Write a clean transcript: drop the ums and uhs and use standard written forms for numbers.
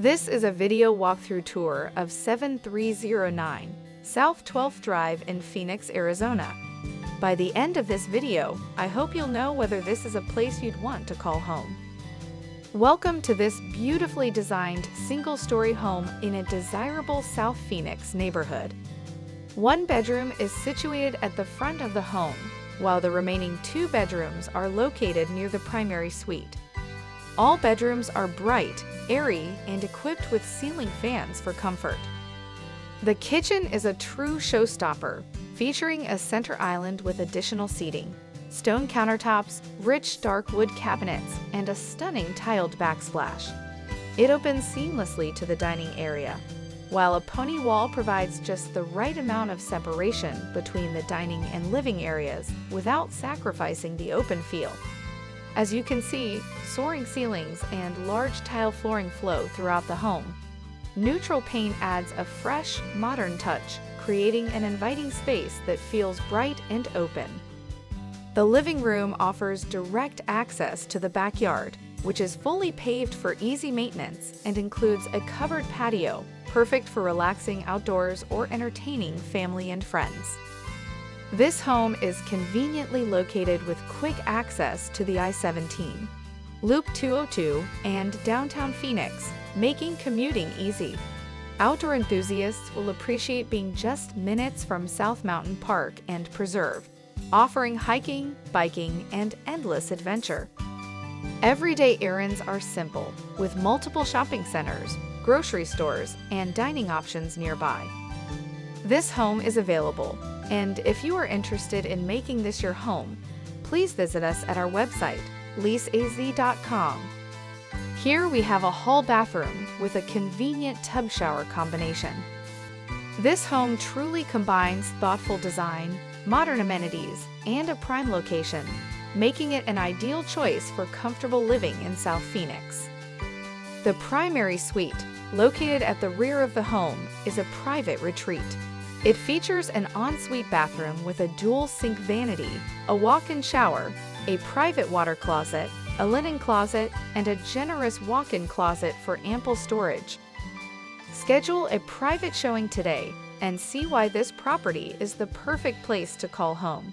This is a video walkthrough tour of 7309 South 12th Drive in Phoenix, Arizona. By the end of this video, I hope you'll know whether this is a place you'd want to call home. Welcome to this beautifully designed single-story home in a desirable South Phoenix neighborhood. One bedroom is situated at the front of the home, while the remaining 2 bedrooms are located near the primary suite. All bedrooms are bright, airy, and equipped with ceiling fans for comfort. The kitchen is a true showstopper, featuring a center island with additional seating, stone countertops, rich dark wood cabinets, and a stunning tiled backsplash. It opens seamlessly to the dining area, while a pony wall provides just the right amount of separation between the dining and living areas without sacrificing the open feel. As you can see, soaring ceilings and large tile flooring flow throughout the home. Neutral paint adds a fresh, modern touch, creating an inviting space that feels bright and open. The living room offers direct access to the backyard, which is fully paved for easy maintenance and includes a covered patio, perfect for relaxing outdoors or entertaining family and friends. This home is conveniently located with quick access to the I-17, Loop 202, and downtown Phoenix, making commuting easy. Outdoor enthusiasts will appreciate being just minutes from South Mountain Park and Preserve, offering hiking, biking, and endless adventure. Everyday errands are simple, with multiple shopping centers, grocery stores, and dining options nearby. This home is available, and if you are interested in making this your home, please visit us at our website, leaseaz.com. Here we have a hall bathroom with a convenient tub shower combination. This home truly combines thoughtful design, modern amenities, and a prime location, making it an ideal choice for comfortable living in South Phoenix. The primary suite, located at the rear of the home, is a private retreat. It features an ensuite bathroom with a dual sink vanity, a walk-in shower, a private water closet, a linen closet, and a generous walk-in closet for ample storage. Schedule a private showing today and see why this property is the perfect place to call home.